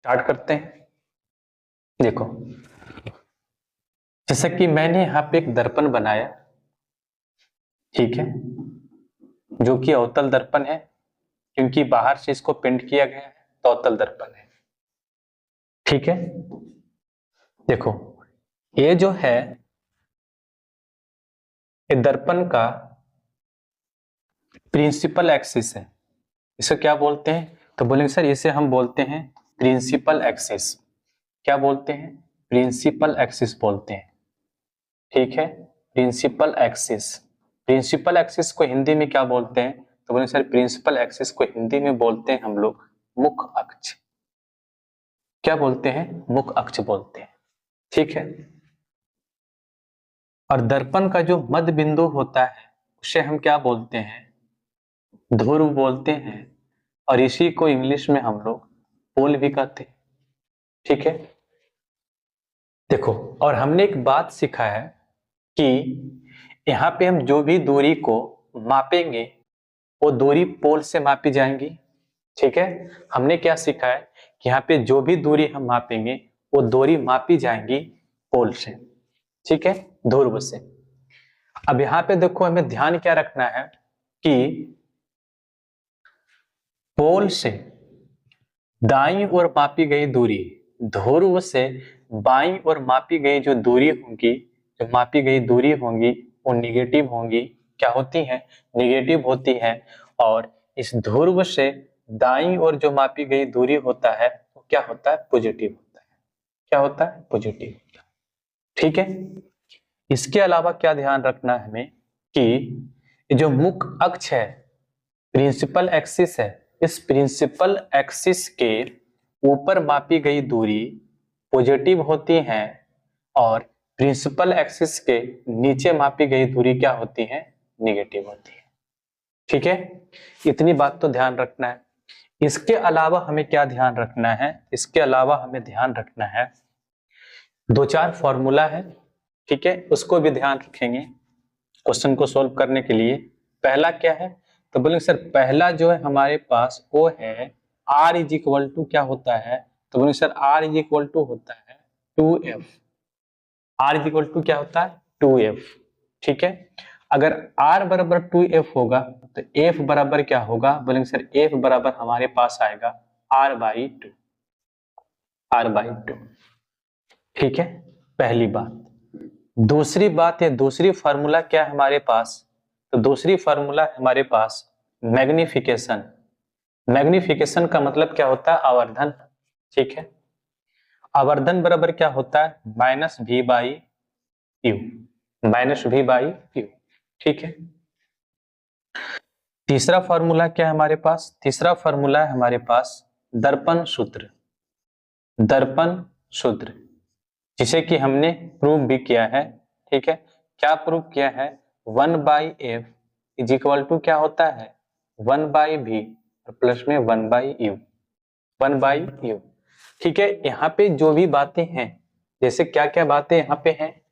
Start करते हैं। देखो, जैसा कि मैंने यहाँ पे एक दर्पण बनाया, ठीक है, जो कि अवतल दर्पण है, क्योंकि बाहर से इसको पेंट किया गया है तो अवतल दर्पण है। ठीक है, देखो ये जो है ये दर्पण का प्रिंसिपल एक्सिस है। इसे क्या बोलते हैं? तो बोलेंगे सर इसे हम बोलते हैं प्रिंसिपल एक्सिस। क्या बोलते हैं? प्रिंसिपल एक्सिस बोलते हैं। ठीक है, प्रिंसिपल एक्सिस। प्रिंसिपल एक्सिस को हिंदी में क्या बोलते हैं? तो बोलेंगे सर प्रिंसिपल एक्सिस को हिंदी में बोलते हैं हम लोग मुख्य अक्ष। क्या बोलते हैं? मुख्य अक्ष बोलते हैं। ठीक है, और दर्पण का जो मध्य बिंदु होता है उसे हम क्या बोलते हैं? ध्रुव बोलते हैं, और इसी को इंग्लिश में हम लोग पोल भी कहते हैं। ठीक है, देखो, और हमने एक बात सीखा है कि यहाँ पे हम जो भी दूरी को मापेंगे वो दूरी पोल से मापी जाएंगी। ठीक है, हमने क्या सीखा है कि यहाँ पे जो भी दूरी हम मापेंगे वो दूरी मापी जाएंगी पोल से। ठीक है, ध्रुव से। अब यहाँ पे देखो हमें ध्यान क्या रखना है कि पोल से दाईं ओर मापी गई दूरी, ध्रुव से बाईं ओर मापी गई जो दूरी होगी, जो मापी गई दूरी होंगी वो निगेटिव होंगी। क्या होती है? निगेटिव होती है। और इस ध्रुव से दाईं ओर जो मापी गई दूरी होता है वो क्या होता है? पॉजिटिव होता है। क्या होता है? पॉजिटिव होता है। ठीक है, इसके अलावा क्या ध्यान रखना है हमें कि जो मुख्य अक्ष है, प्रिंसिपल एक्सिस है, इस प्रिंसिपल एक्सिस के ऊपर मापी गई दूरी पॉजिटिव होती है, और प्रिंसिपल एक्सिस के नीचे मापी गई दूरी क्या होती है? निगेटिव होती है। ठीक है, इतनी बात तो ध्यान रखना है। इसके अलावा हमें क्या ध्यान रखना है? इसके अलावा हमें ध्यान रखना है दो चार फॉर्मूला है। ठीक है, उसको भी ध्यान रखेंगे क्वेश्चन को सोल्व करने के लिए। पहला क्या है? तो बोलेंगे सर पहला जो है हमारे पास वो है R इज इक्वल टू क्या होता है? तो बोलेंगे sir R is equal to होता है 2F। R is equal to क्या होता है? 2F। ठीक है, अगर R बराबर 2F होगा तो F बराबर क्या होगा? बोलेंगे सर F बराबर हमारे पास आएगा R/2। R/2। ठीक है, पहली बात। दूसरी बात है, दूसरी फार्मूला क्या है हमारे पास? तो दूसरी फार्मूला हमारे पास मैग्निफिकेशन। मैग्निफिकेशन का मतलब क्या होता है? आवर्धन। ठीक है, आवर्धन बराबर क्या होता है? -v/u। -v/u। ठीक है, तीसरा फार्मूला क्या है हमारे पास? तीसरा फार्मूला है हमारे पास दर्पण सूत्र। दर्पण सूत्र, जिसे कि हमने प्रूव भी किया है। ठीक है, क्या प्रूव किया है? 1/f इज इक्वल टू क्या होता है? 1/v प्लस में 1/u। 1/u। ठीक है, यहाँ पे जो भी बातें हैं, जैसे क्या क्या बातें यहाँ पे हैं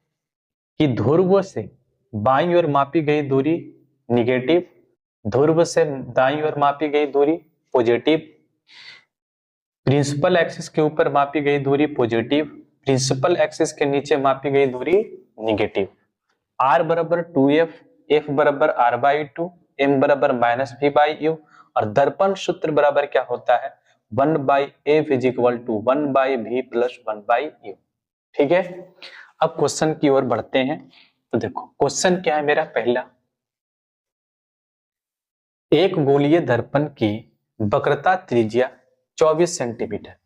कि ध्रुव से बाईं ओर मापी गई दूरी निगेटिव, ध्रुव से दाईं ओर मापी गई दूरी पॉजिटिव, प्रिंसिपल एक्सिस के ऊपर मापी गई दूरी पॉजिटिव, प्रिंसिपल एक्सिस के नीचे मापी गई दूरी निगेटिव। R बराबर 2F, F बराबर R/2, M बराबर -v/u, और दर्पण सूत्र बराबर क्या होता है? 1/f is equal to 1/v plus 1/u। ठीक है, अब क्वेश्चन की ओर बढ़ते हैं। तो देखो क्वेश्चन क्या है मेरा पहला, एक गोलीय दर्पण की वक्रता त्रिज्या 24 सेंटीमीटर।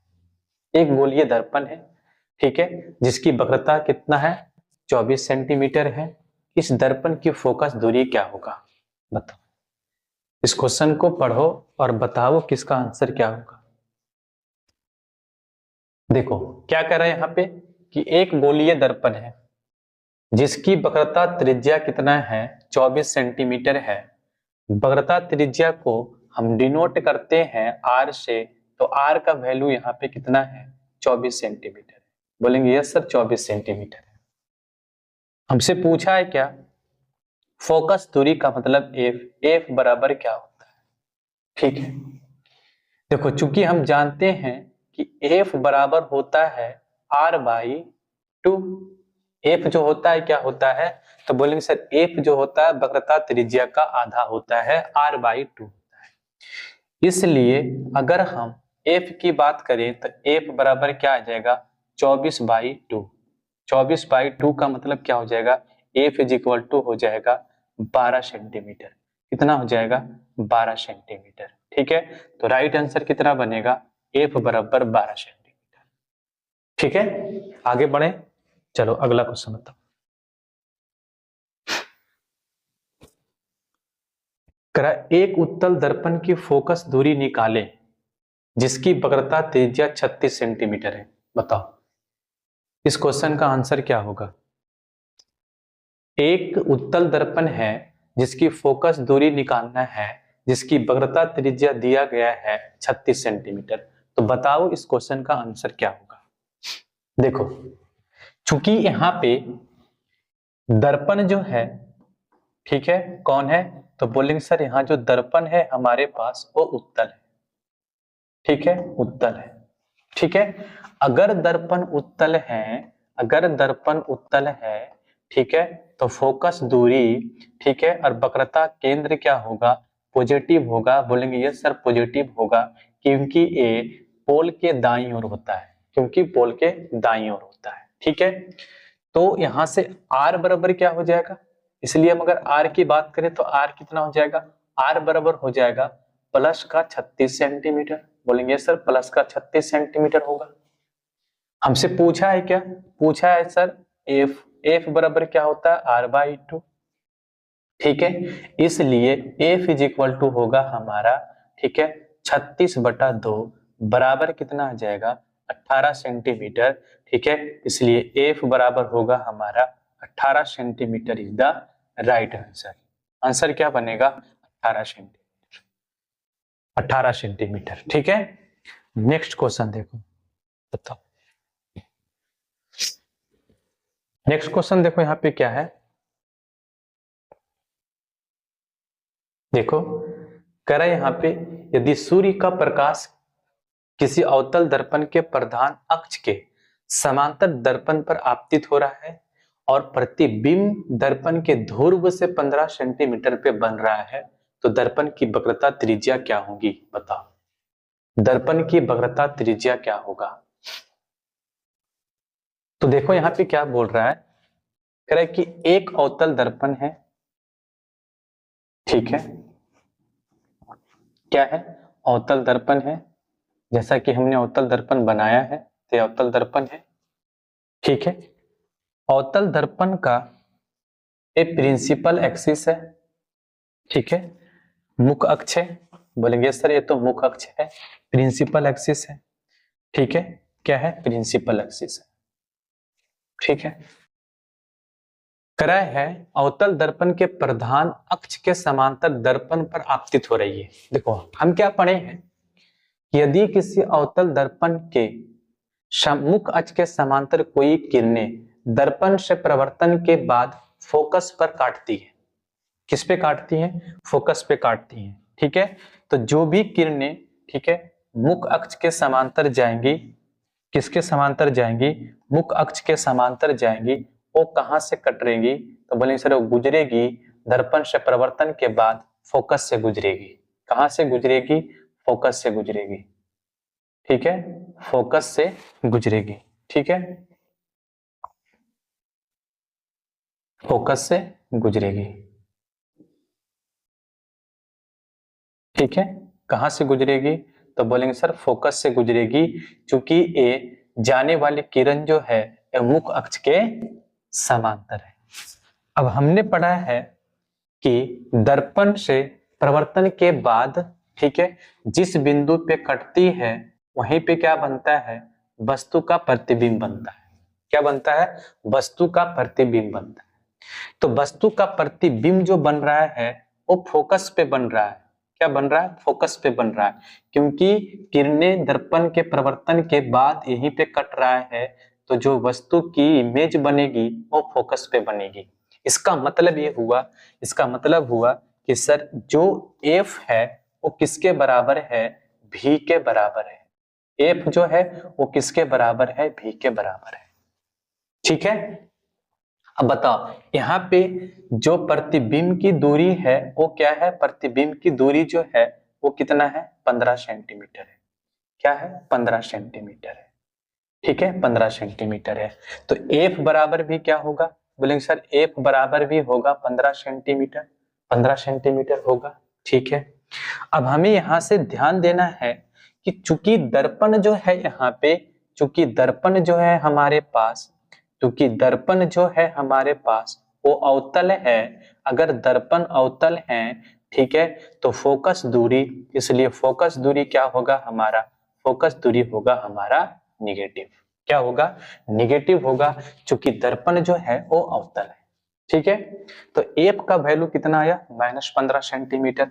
एक गोलीय दर्पण है, ठीक है, जिसकी वक्रता कितना है? 24 सेंटीमीटर है। इस दर्पण की फोकस दूरी क्या होगा? बताओ। इस क्वेश्चन को पढ़ो और बताओ किसका आंसर क्या होगा। देखो क्या कर रहे हैं यहाँ पे कि एक गोलीय दर्पण है जिसकी वक्रता त्रिज्या कितना है? 24 सेंटीमीटर है। वक्रता त्रिज्या को हम डिनोट करते हैं R से, तो R का वैल्यू यहाँ पे कितना है? 24 सेंटीमीटर। बोलेंगे यस सर 24 सेंटीमीटर है। हमसे पूछा है क्या? फोकस दूरी का मतलब F बराबर क्या होता है? ठीक है, देखो चूंकि हम जानते हैं कि एफ बराबर होता है r/2। एफ जो होता है क्या होता है, तो बोलेंगे सर एफ जो होता है वक्रता त्रिज्या का आधा होता है, r/2 होता है। इसलिए अगर हम एफ की बात करें तो एफ बराबर क्या आ जाएगा, 24/2। 24/2 का मतलब क्या हो जाएगा, एफ इज इक्वल टू हो जाएगा 12 सेंटीमीटर। कितना हो जाएगा, 12 सेंटीमीटर। ठीक है, तो राइट आंसर कितना बनेगा, एफ बराबर 12 सेंटीमीटर। ठीक है, आगे बढ़े, चलो अगला क्वेश्चन बताओ। एक उत्तल दर्पण की फोकस दूरी निकालें जिसकी वक्रता त्रिज्या 36 सेंटीमीटर है। बताओ इस क्वेश्चन का आंसर क्या होगा। एक उत्तल दर्पण है जिसकी फोकस दूरी निकालना है, जिसकी वक्रता त्रिज्या दिया गया है 36 सेंटीमीटर। तो बताओ इस क्वेश्चन का आंसर क्या होगा। देखो चूंकि यहाँ पे दर्पण जो है, ठीक है, कौन है, तो बोलेंगे सर यहाँ जो दर्पण है हमारे पास वो उत्तल है। ठीक है, उत्तल है। ठीक है, अगर दर्पण उत्तल है, अगर दर्पण उत्तल है, ठीक है, तो फोकस दूरी, ठीक है, और वक्रता केंद्र क्या होगा, पॉजिटिव होगा। बोलेंगे यस सर पॉजिटिव होगा, क्योंकि ये पोल के दाईं ओर होता है, क्योंकि पोल के दाईं ओर होता है। ठीक है, तो यहां से r बराबर क्या हो जाएगा, इसलिए हम अगर r की बात करें तो r कितना हो जाएगा, r बराबर हो जाएगा प्लस का 36 सेंटीमीटर। बोलेंगे सर प्लस का 36 सेंटीमीटर होगा। हमसे पूछा है क्या, पूछा है सर f बराबर क्या होता है, r/2। ठीक है, इसलिए f इज इक्वल टू होगा हमारा, ठीक है, 36/2 बराबर कितना आ जाएगा, 18 सेंटीमीटर। ठीक है, इसलिए f बराबर होगा हमारा 18 centimetre is the right answer. Answer क्या बनेगा, 18 सेंटीमीटर, 18 सेंटीमीटर। ठीक है, नेक्स्ट क्वेश्चन देखो, बताओ नेक्स्ट क्वेश्चन देखो यहाँ पे क्या है। देखो कह रहा है यहाँ पे, यदि सूर्य का प्रकाश किसी अवतल दर्पण के प्रधान अक्ष के समांतर दर्पण पर आपतित हो रहा है और प्रतिबिंब दर्पण के ध्रुव से 15 सेंटीमीटर पे बन रहा है, तो दर्पण की वक्रता त्रिज्या क्या होगी। बताओ दर्पण की वक्रता त्रिज्या क्या होगा। तो देखो यहाँ पे क्या बोल रहा है, कह रहा है कि एक अवतल दर्पण है, ठीक है, क्या है, अवतल दर्पण है, जैसा कि हमने अवतल दर्पण बनाया है तो अवतल दर्पण है। ठीक है, अवतल दर्पण का एक प्रिंसिपल एक्सिस है, ठीक है, मुख्य अक्ष है। बोलेंगे सर ये तो मुख्य अक्ष है, प्रिंसिपल एक्सिस है। ठीक है, क्या है, प्रिंसिपल एक्सिस है। ठीक है, क्रय है अवतल दर्पण के प्रधान अक्ष के समांतर दर्पण पर आपतित हो रही है। देखो हम क्या पढ़े हैं, यदि किसी अवतल दर्पण के मुख्य अक्ष के समांतर कोई किरणें दर्पण से प्रवर्तन के बाद फोकस पर काटती है, किस पे काटती हैं, फोकस पे काटती हैं। ठीक है, तो जो भी किरणें, ठीक है, मुख्य अक्ष के समांतर जाएंगी, किसके समांतर जाएंगी, मुख्य अक्ष के समांतर जाएंगी, वो कहां से कटरेंगी, तो बोलेंगे सर वो गुजरेगी दर्पण से प्रवर्तन के बाद फोकस से गुजरेगी। कहां से गुजरेगी, फोकस से गुजरेगी। ठीक है, फोकस से गुजरेगी। ठीक है, फोकस से गुजरेगी। ठीक है, कहां से गुजरेगी, तो बोलेंगे सर फोकस से गुजरेगी, क्योंकि ये जाने वाली किरण जो है मुख्य अक्ष के समांतर है। अब हमने पढ़ा है कि दर्पण से प्रवर्तन के बाद, ठीक है, जिस बिंदु पे कटती है वहीं पे क्या बनता है, वस्तु का प्रतिबिंब बनता है। क्या बनता है, वस्तु का प्रतिबिंब बनता है। तो वस्तु का प्रतिबिंब जो बन रहा है वो फोकस पे बन रहा है। क्या बन रहा है, फोकस पे बन रहा है, क्योंकि किरणें दर्पण के प्रवर्तन के बाद यहीं पे कट रहा है, तो जो वस्तु की इमेज बनेगी वो फोकस पे बनेगी। इसका मतलब ये हुआ, इसका मतलब हुआ कि सर जो एफ है वो किसके बराबर है, भी के बराबर है। एफ जो है वो किसके बराबर है, भी के बराबर है। ठीक है, अब बताओ यहाँ पे जो प्रतिबिंब की दूरी है वो क्या है, प्रतिबिंब की दूरी जो है वो कितना है, 15 सेंटीमीटर है। क्या है, 15 सेंटीमीटर है। ठीक है, 15 सेंटीमीटर है। तो एफ बराबर भी क्या होगा, बोलेंगे सर एफ बराबर भी होगा 15 सेंटीमीटर, 15 सेंटीमीटर होगा। ठीक है, अब हमें यहां से ध्यान देना है कि चूंकि दर्पण जो है यहाँ पे, चूंकि दर्पण जो है हमारे पास, चूंकि दर्पण जो है हमारे पास वो अवतल है, अगर दर्पण अवतल है, ठीक है, तो फोकस दूरी, इसलिए फोकस दूरी क्या होगा हमारा, फोकस दूरी होगा हमारा निगेटिव। क्या होगा, निगेटिव होगा, चूंकि दर्पण जो है वो अवतल है। ठीक है, तो एफ का वैल्यू कितना आया, -15 सेंटीमीटर।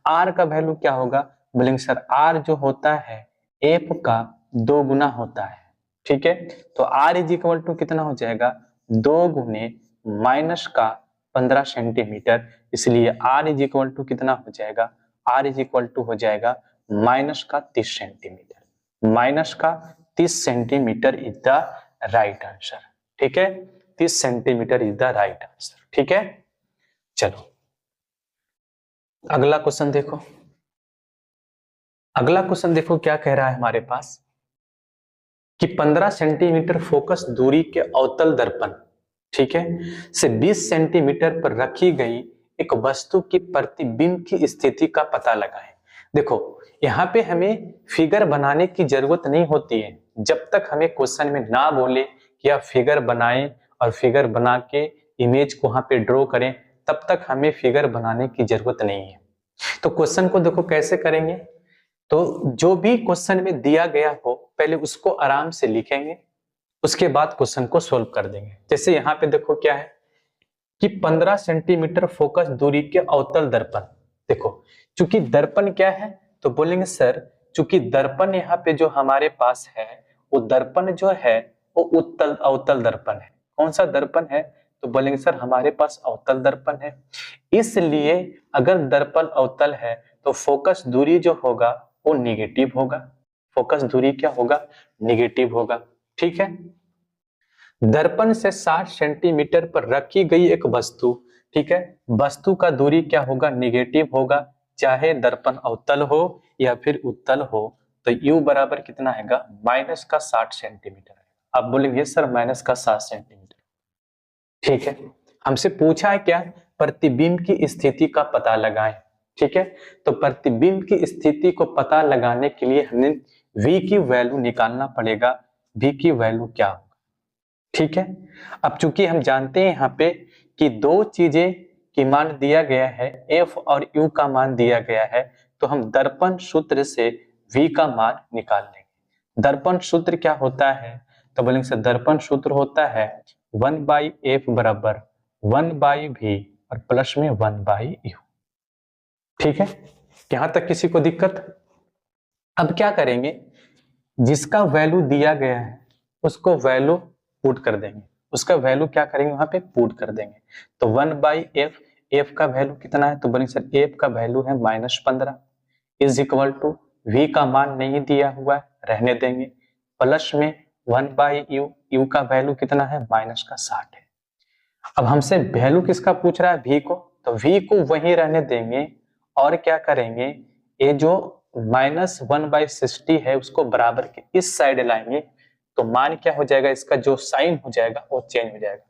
आर का वैल्यू क्या होगा, बोलेंगे सर आर जो होता है एफ का 2 गुना होता है। ठीक है, तो आर इज इक्वल टू कितना हो जाएगा, 2 गुने माइनस का 15 सेंटीमीटर, इसलिए आर इज इक्वल टू कितना हो जाएगा, आर इज इक्वल टू हो जाएगा माइनस का 30 सेंटीमीटर, माइनस का 30 centimetre is the right answer. ठीक है, 30 centimetre is the right answer. ठीक है, चलो अगला क्वेश्चन देखो। अगला क्वेश्चन देखो क्या कह रहा है हमारे पास कि 15 सेंटीमीटर फोकस दूरी के अवतल दर्पण, ठीक है, से 20 सेंटीमीटर पर रखी गई एक वस्तु की प्रतिबिंब की स्थिति का पता लगाएं। देखो यहाँ पे हमें फिगर बनाने की जरूरत नहीं होती है, जब तक हमें क्वेश्चन में ना बोले कि आप फिगर बनाएं और फिगर बना के इमेज को वहां पे ड्रॉ करें, तब तक हमें फिगर बनाने की जरूरत नहीं है। तो क्वेश्चन को देखो कैसे करेंगे, तो जो भी क्वेश्चन में दिया गया हो पहले उसको आराम से लिखेंगे, उसके बाद क्वेश्चन को सोल्व कर देंगे। जैसे यहाँ पे देखो क्या है कि 15 सेंटीमीटर फोकस दूरी के अवतल दर्पण, देखो चूंकि दर्पण क्या है, तो बोलेंगे सर चूंकि दर्पण यहाँ पे जो हमारे पास है वो दर्पण जो है वो उत्तल अवतल दर्पण है। कौन सा दर्पण है, तो बोलेंगे सर हमारे पास अवतल दर्पण है, इसलिए अगर दर्पण अवतल है तो फोकस दूरी जो होगा वो निगेटिव होगा, फोकस दूरी क्या होगा, निगेटिव होगा। ठीक है, दर्पण से 60 सेंटीमीटर पर रखी गई एक वस्तु, ठीक है, वस्तु का दूरी क्या होगा, निगेटिव होगा, चाहे दर्पण अवतल हो या फिर उत्तल हो। तो u बराबर कितना है, माइनस का 60 सेंटीमीटर। आप बोलेंगे सर माइनस का 60 सेंटीमीटर, ठीक है, हमसे पूछा है क्या, प्रतिबिंब की स्थिति का पता लगाएं। ठीक है, तो प्रतिबिंब की स्थिति को पता लगाने के लिए हमें v की वैल्यू निकालना पड़ेगा, v की वैल्यू क्या होगा। ठीक है, अब चूंकि हम जानते हैं यहाँ पे कि दो चीजें की मान दिया गया है, f और u का मान दिया गया है, तो हम दर्पण सूत्र से v का मान निकाल लेंगे। दर्पण सूत्र क्या होता है, तो बोलेंगे सर दर्पण सूत्र होता है 1/f बराबर 1/v और प्लस में 1/u। ठीक है, यहां तक किसी को दिक्कत। अब क्या करेंगे, जिसका वैल्यू दिया गया है उसको वैल्यू पुट कर देंगे, उसका वैल्यू क्या करेंगे वहां पे पुट कर देंगे। तो 1/f, f का वैल्यू कितना है, तो बोलेंगे सर f का वैल्यू है -15 इज इक्वल टू v का मान नहीं दिया हुआ है, रहने देंगे, प्लस में 1/u, u का वैल्यू कितना है -60 है। अब हमसे वैल्यू किसका पूछ रहा है, v को, तो v को वहीं रहने देंगे और क्या करेंगे, ये जो -1/60 है उसको बराबर के इस साइड लाएंगे, तो मान क्या हो जाएगा, इसका जो साइन हो जाएगा वो चेंज हो जाएगा,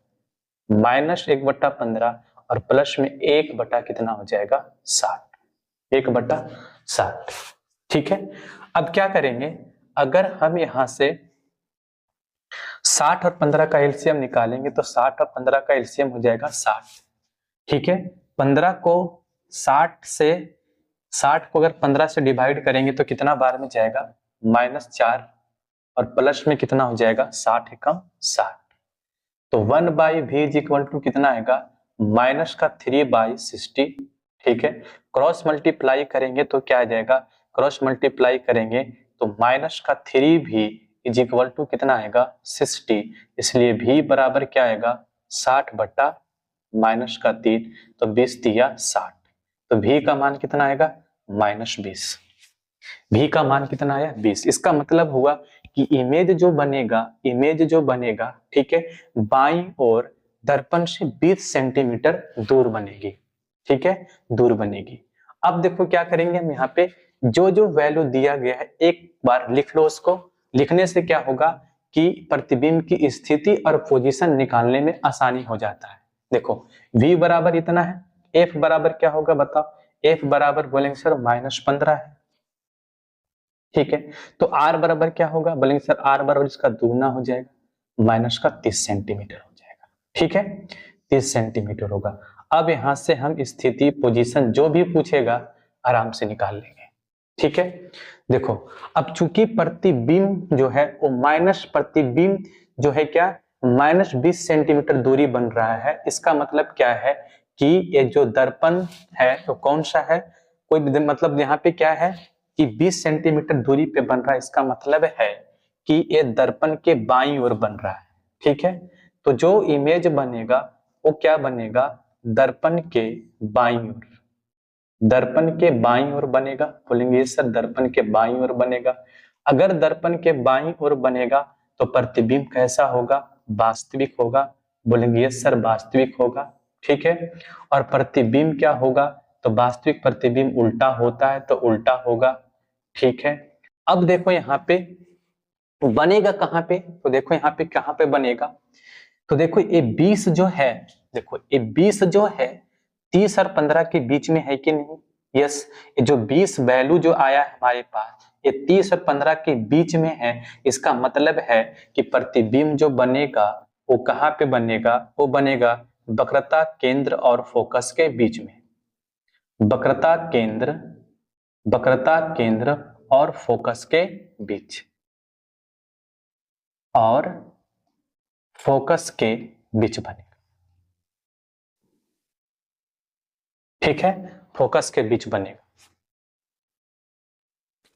-1/15 और प्लस में 1 कितना हो जाएगा 60, 1/60। ठीक है, अब क्या करेंगे, अगर हम यहां से 60 और 15 का एलसीएम निकालेंगे तो 60 और 15 का एलसीएम हो जाएगा 60। ठीक है, 15 को 60 से 60 को अगर 15 से डिवाइड करेंगे तो कितना बार में जाएगा, -4 और प्लस में कितना हो जाएगा 60 एकम 60। तो 1/v इज इक्वल टू कितना आएगा, -3/60। ठीक है, क्रॉस मल्टीप्लाई करेंगे तो क्या आ जाएगा, क्रॉस मल्टीप्लाई करेंगे तो -3v इज इक्वल टू कितना आएगा 60, इसलिए v बराबर क्या आएगा 60/-3, तो 20 दिया 60, तो v का मान कितना आएगा -20। v का मान कितना आया 20। इसका मतलब हुआ कि इमेज जो बनेगा ठीक है, बाईं ओर दर्पण से 20 सेंटीमीटर दूर बनेगी, ठीक है, दूर बनेगी। अब देखो क्या करेंगे हम यहाँ पे, जो जो वैल्यू दिया गया है एक बार लिख लो उसको। लिखने से क्या होगा कि प्रतिबिंब की स्थिति और पोजीशन निकालने में आसानी हो जाता है। देखो v बराबर इतना है, f बराबर क्या होगा बताओ, f बराबर बोलेंगे सर -15 है, ठीक है। तो r बराबर क्या होगा, बोलेंगे सर r बराबर इसका दुगना हो जाएगा, -30 सेंटीमीटर हो जाएगा, ठीक है, 30 सेंटीमीटर होगा। अब यहां से हम स्थिति पोजीशन जो भी पूछेगा आराम से निकाल लेंगे, ठीक है। देखो अब चूंकि प्रतिबिंब जो है वो प्रतिबिंब जो है क्या -20 सेंटीमीटर दूरी बन रहा है, इसका मतलब क्या है कि ये जो दर्पण है तो कौन सा है, कोई मतलब यहाँ पे क्या है कि 20 सेंटीमीटर दूरी पे बन रहा है, इसका मतलब है कि ये दर्पण के बाईं ओर बन रहा है, ठीक है। तो जो इमेज बनेगा वो क्या बनेगा, दर्पण के बाईं ओर, दर्पण के बाईं ओर बनेगा, बोलेंगे सर दर्पण के बाईं ओर बनेगा। अगर दर्पण के बाईं ओर बनेगा तो प्रतिबिंब कैसा होगा, वास्तविक होगा, बोलेंगे यस सर वास्तविक होगा, ठीक है। और प्रतिबिंब क्या होगा, तो वास्तविक प्रतिबिंब उल्टा होता है तो उल्टा होगा, ठीक है। अब देखो यहाँ पे बनेगा कहाँ पे, तो देखो यहाँ पे कहाँ पे बनेगा, तो देखो ये 20 जो है, देखो ये 20 जो है 30 और 15 के बीच में है कि नहीं, यस। ये जो 20 वैल्यू जो आया है हमारे पास ये 30 और 15 के बीच में है, इसका मतलब है कि प्रतिबिंब जो बनेगा वो कहाँ पे बनेगा, वो बनेगा वक्रता केंद्र और फोकस के बीच में, वक्रता केंद्र और फोकस के बीच, और फोकस के बीच बनेगा, ठीक है, फोकस के बीच बनेगा।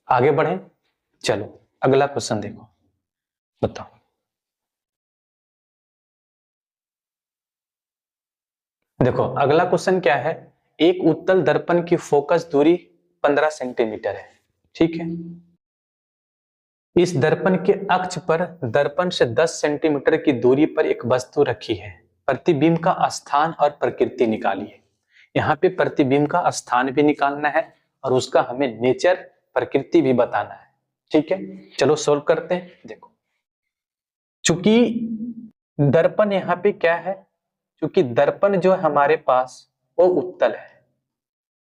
आगे बढ़े, चलो अगला क्वेश्चन देखो, बताओ। देखो अगला क्वेश्चन क्या है, एक उत्तल दर्पण की फोकस दूरी 15 सेंटीमीटर है, ठीक है। इस दर्पण के अक्ष पर दर्पण से 10 सेंटीमीटर की दूरी पर एक वस्तु रखी है, प्रतिबिंब का स्थान और प्रकृति निकालिए। यहाँ पे प्रतिबिंब का स्थान भी निकालना है और उसका हमें नेचर प्रकृति भी बताना है, ठीक है। चलो सोल्व करते हैं। देखो चूंकि दर्पण यहाँ पे क्या है, क्योंकि दर्पण जो है हमारे पास वो उत्तल है,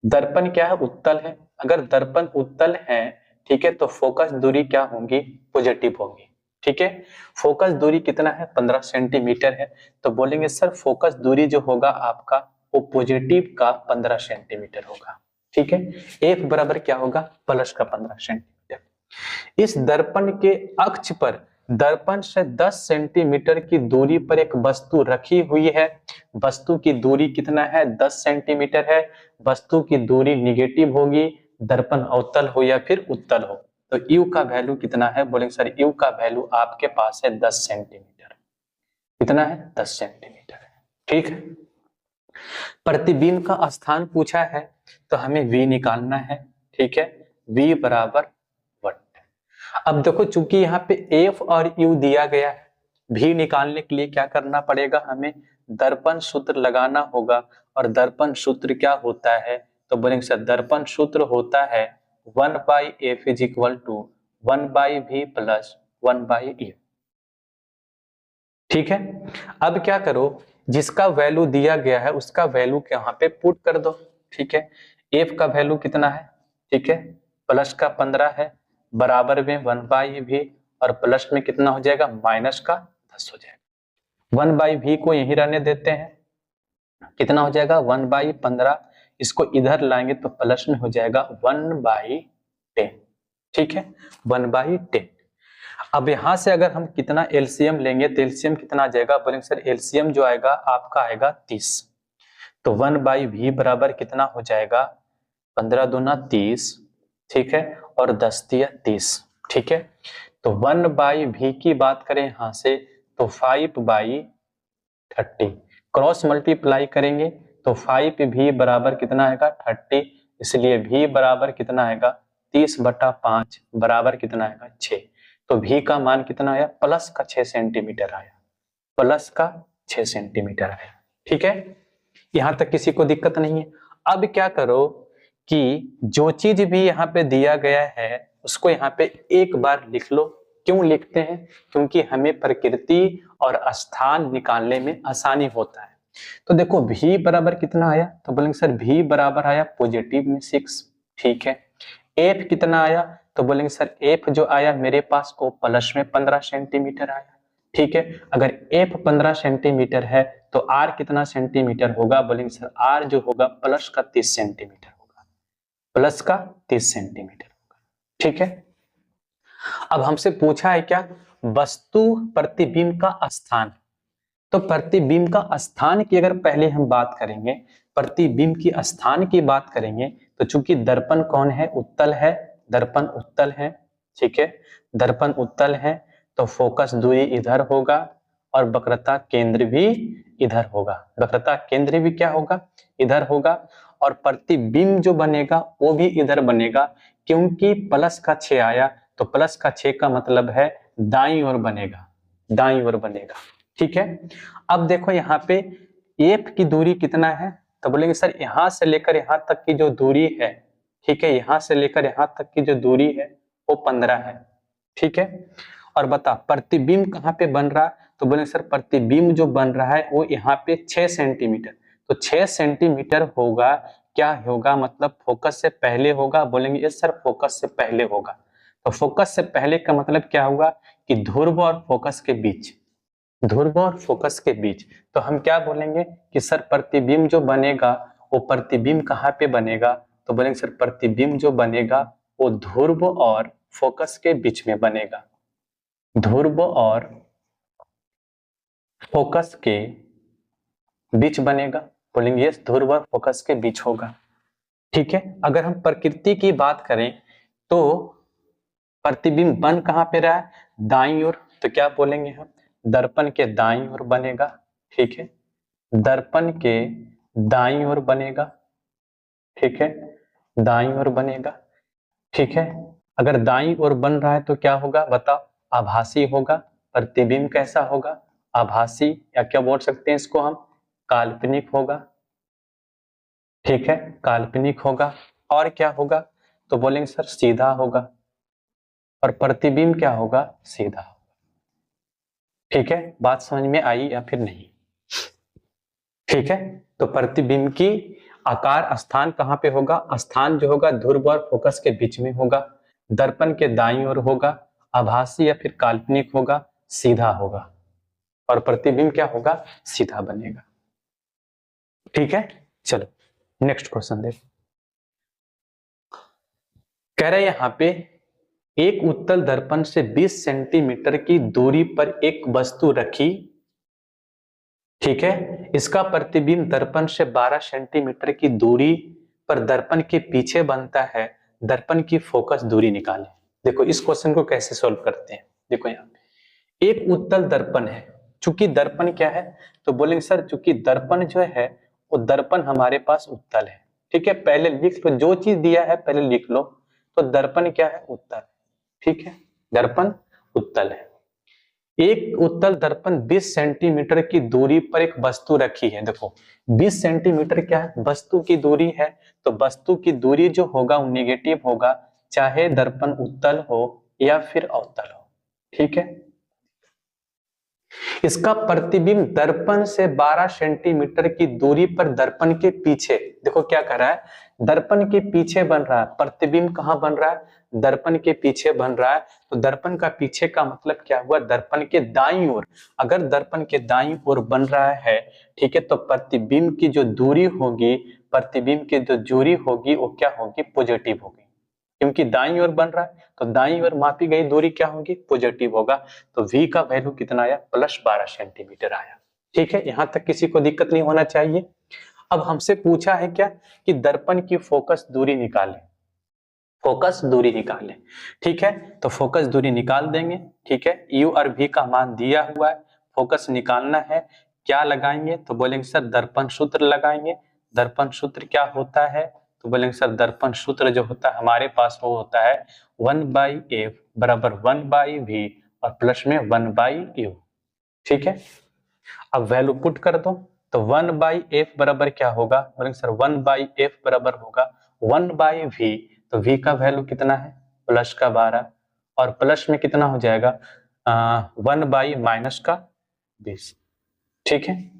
दर्पण क्या है उत्तल है। अगर दर्पण उत्तल है ठीक है तो फोकस दूरी क्या होगी, पॉजिटिव होगी, ठीक है। फोकस दूरी कितना है 15 सेंटीमीटर है, तो बोलेंगे सर फोकस दूरी जो होगा आपका वो पॉजिटिव का 15 सेंटीमीटर होगा, ठीक है। एफ बराबर क्या होगा प्लस का 15 सेंटीमीटर। इस दर्पण के अक्ष पर दर्पण से 10 सेंटीमीटर की दूरी पर एक वस्तु रखी हुई है, वस्तु की दूरी कितना है 10 सेंटीमीटर है, वस्तु की दूरी निगेटिव होगी, दर्पण अवतल हो या फिर उत्तल हो। तो यू का वैल्यू कितना है, बोलेंगे सर यू का वैल्यू आपके पास है 10 सेंटीमीटर, कितना है 10 सेंटीमीटर है, ठीक है। प्रतिबिंब का स्थान पूछा है तो हमें v निकालना है, ठीक है, v बराबर 1। अब देखो चूंकि यहाँ पे f और u दिया गया है, v निकालने के लिए क्या करना पड़ेगा, हमें दर्पण सूत्र लगाना होगा। और दर्पण सूत्र क्या होता है, तो बोलेंगे सर दर्पण सूत्र होता है 1/f is equal to 1/v plus 1/u, ठीक है। अब क्या करो, जिसका वैल्यू दिया गया है उसका वैल्यू यहाँ पे पुट कर दो, ठीक है। f का वैल्यू कितना है, ठीक है, प्लस का 15 है, बराबर में 1/v और प्लस में कितना हो जाएगा माइनस का 10 हो जाएगा। 1/v को यही रहने देते हैं, कितना हो जाएगा 1/15, इसको इधर लाएंगे तो प्लस में हो जाएगा 1/10, ठीक है, 1/10। अब यहां से अगर हम कितना एलसीएम लेंगे तो एलसीएम कितना आ जाएगा, बोलेंगे सर एलसीएम जो आएगा आपका आएगा 30, तो 1/v बराबर कितना हो जाएगा 15 दूना 30, ठीक है, और 10 दिया 30, ठीक है। तो 1/v की बात करें यहां से तो 5/30, क्रॉस मल्टीप्लाई करेंगे तो 5v बराबर कितना आएगा 30, इसलिए v बराबर कितना आएगा 30/5 बराबर कितना आएगा 6। तो v का मान कितना आया, प्लस का 6 सेंटीमीटर आया, प्लस का 6 सेंटीमीटर आया। ठीक है, यहां तक किसी को दिक्कत नहीं है। अब क्या करो कि जो चीज भी यहाँ पे दिया गया है उसको यहाँ पे एक बार लिख लो। क्यों लिखते हैं, क्योंकि हमें प्रकृति और स्थान निकालने में आसानी होता है। तो देखो v बराबर कितना आया, तो बोलेंगे सर v बराबर आया पॉजिटिव में 6। ठीक है, f कितना आया, तो बोलेंगे सर f जो आया मेरे पास वो प्लस में 15 सेंटीमीटर आया। ठीक है, अगर f 15 सेंटीमीटर है तो r कितना सेंटीमीटर होगा, बोलेंगे सर r जो होगा प्लस का 30 सेंटीमीटर होगा, प्लस का 30 सेंटीमीटर होगा। ठीक है, अब हमसे पूछा है क्या, वस्तु प्रतिबिंब का स्थान। तो प्रतिबिंब का स्थान की अगर पहले हम बात करेंगे, प्रतिबिंब की स्थान की बात करेंगे, तो चूंकि दर्पण कौन है, उत्तल है, दर्पण उत्तल है। ठीक है, दर्पण उत्तल है तो फोकस दूरी इधर होगा और वक्रता केंद्र भी इधर होगा, वक्रता केंद्र भी क्या होगा, इधर होगा। और प्रतिबिंब जो बनेगा वो भी इधर बनेगा, क्योंकि प्लस का 6 आया तो प्लस का 6 का मतलब है दाईं ओर बनेगा, दाईं ओर बनेगा। ठीक है, अब देखो यहाँ पे एफ की दूरी कितना है, तो बोलेंगे सर यहां से लेकर यहां तक की जो दूरी है, ठीक है, यहां से लेकर यहां तक की जो दूरी है वो 15 है। ठीक है, और बता प्रतिबिंब कहाँ पे बन रहा है, तो बोलेंगे सर प्रतिबिंब जो बन रहा है वो यहाँ पे 6 सेंटीमीटर, तो 6 सेंटीमीटर होगा, क्या होगा मतलब फोकस से पहले होगा। बोलेंगे ये सर फोकस से पहले होगा, तो फोकस से पहले का मतलब क्या हुआ कि ध्रुव और फोकस के बीच, ध्रुव और फोकस के बीच। तो हम क्या बोलेंगे कि सर प्रतिबिंब जो बनेगा वो प्रतिबिंब कहाँ पे बनेगा, तो बोलेंगे सर प्रतिबिंब जो बनेगा वो ध्रुव और फोकस के बीच में बनेगा, ध्रुव और फोकस के बीच बनेगा। बोलेंगे यस ध्रुव और फोकस के बीच होगा। ठीक है, अगर हम प्रकृति की बात करें तो प्रतिबिंब बन कहाँ पे रहा है, दाईं ओर, तो क्या बोलेंगे हम, दर्पण के दाईं ओर बनेगा। ठीक है, दर्पण के दाईं ओर बनेगा। ठीक है, दाईं ओर बनेगा। ठीक है, अगर दाईं ओर बन रहा है तो क्या होगा बताओ, आभासी होगा। प्रतिबिंब कैसा होगा, आभासी, या क्या बोल सकते हैं इसको हम, काल्पनिक होगा। ठीक है, काल्पनिक होगा। और क्या होगा, तो बोलेंगे सर सीधा होगा, और प्रतिबिंब क्या होगा, सीधा होगा। ठीक है, बात समझ में आई या फिर नहीं। ठीक है, तो प्रतिबिंब की आकार स्थान कहाँ पे होगा, स्थान जो होगा ध्रुव और फोकस के बीच में होगा, दर्पण के दाईं ओर होगा, आभासी या फिर काल्पनिक होगा, सीधा होगा, और प्रतिबिंब क्या होगा, सीधा बनेगा। ठीक है, चलो नेक्स्ट क्वेश्चन देखो। कह रहे यहां पे एक उत्तल दर्पण से 20 सेंटीमीटर की दूरी पर एक वस्तु रखी। ठीक है, इसका प्रतिबिंब दर्पण से 12 सेंटीमीटर की दूरी पर दर्पण के पीछे बनता है, दर्पण की फोकस दूरी निकालें। देखो इस क्वेश्चन को कैसे सॉल्व करते हैं, देखो यहाँ पे एक उत्तल दर्पण है, चूंकि दर्पण क्या है, तो बोलेंगे सर चूंकि दर्पण जो है वो दर्पण हमारे पास उत्तल है। ठीक है, पहले लिख लो, जो चीज दिया है पहले लिख लो, तो दर्पण क्या है, उत्तल। ठीक है, दर्पण उत्तल है। एक उत्तल दर्पण 20 सेंटीमीटर की दूरी पर एक वस्तु रखी है। देखो 20 सेंटीमीटर क्या है, वस्तु की दूरी है, तो वस्तु की दूरी जो होगा वो निगेटिव होगा, चाहे दर्पण उत्तल हो या फिर अवतल हो। ठीक है, इसका प्रतिबिंब दर्पण से 12 सेंटीमीटर की दूरी पर दर्पण के पीछे, देखो क्या कर रहा है, दर्पण के पीछे बन रहा है, प्रतिबिंब कहां बन रहा है, दर्पण के पीछे बन रहा है। तो दर्पण का पीछे का मतलब क्या हुआ, दर्पण के दाईं ओर। अगर दर्पण के दाईं ओर बन रहा है, ठीक है, तो प्रतिबिंब की जो दूरी होगी, प्रतिबिंब की जो दूरी होगी वो क्या होगी, पॉजिटिव होगी, क्योंकि दाईं ओर बन रहा है, तो दाईं ओर मापी गई दूरी क्या होगी, पॉजिटिव होगा। तो v का वैल्यू कितना आया, प्लस 12 सेंटीमीटर आया। ठीक है, यहां तक किसी को दिक्कत नहीं होना चाहिए। अब हमसे पूछा है क्या कि दर्पण की फोकस दूरी निकालें, फोकस दूरी निकालें। ठीक है, तो फोकस दूरी निकाल देंगे। ठीक है, u और v का मान दिया हुआ है, फोकस निकालना है, क्या लगाएंगे, तो बोलेंगे सर दर्पण सूत्र लगाएंगे। दर्पण सूत्र क्या होता है, तो बोलेंगे सर दर्पण सूत्र जो होता है हमारे पास वो होता है 1/f बराबर 1/v और प्लस में 1/u। ठीक है, अब वैल्यू पुट कर दो तो 1/f बराबर क्या होगा, बोलेंगे सर 1/f बराबर होगा 1/v, तो v का वैल्यू कितना है प्लस का 12 और प्लस में कितना हो जाएगा 1/-20। ठीक है,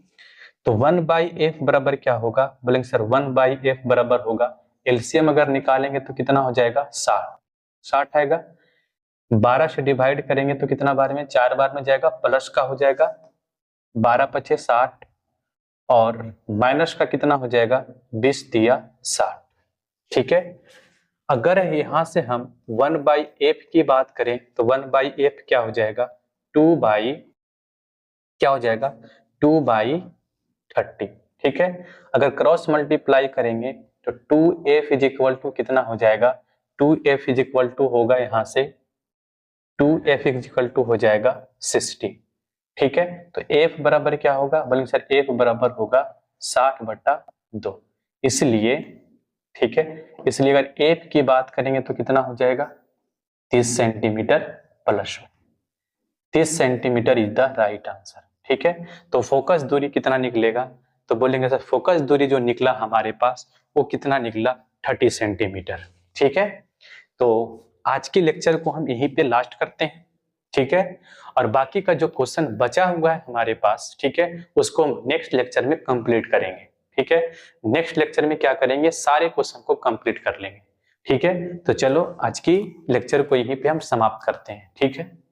तो 1/f बराबर क्या होगा, बोलेंगे सर 1/f बराबर होगा, एलसीएम अगर निकालेंगे तो कितना हो जाएगा 60 आएगा, 12 से डिवाइड करेंगे तो कितना बार में 4 बार में जाएगा, प्लस का हो जाएगा 12×5 = 60 और माइनस का कितना हो जाएगा 20 दिया 60। ठीक है, अगर यहां से हम 1/f की बात करें तो 1/f क्या हो जाएगा 2/30। ठीक है, अगर क्रॉस मल्टीप्लाई करेंगे तो 2f = कितना हो जाएगा, 2f = होगा यहां से 2f = हो जाएगा 60। ठीक है, तो f बराबर क्या होगा, बोलेंगे सर f बराबर होगा 60/2। इसलिए ठीक है, इसलिए अगर f की बात करेंगे तो कितना हो जाएगा 30 centimetre plus 30 centimetre is the right answer. ठीक है, तो फोकस दूरी कितना निकलेगा, तो बोलेंगे सर फोकस दूरी जो निकला हमारे पास वो कितना निकला 30 सेंटीमीटर। ठीक है, तो आज की लेक्चर को हम यहीं पे लास्ट करते हैं। ठीक है, और बाकी का जो क्वेश्चन बचा हुआ है हमारे पास, ठीक है, उसको हम नेक्स्ट लेक्चर में कंप्लीट करेंगे। ठीक है, नेक्स्ट लेक्चर में क्या करेंगे, सारे क्वेश्चन को कंप्लीट कर लेंगे। ठीक है, तो चलो आज की लेक्चर को यहीं पे हम समाप्त करते हैं। ठीक है।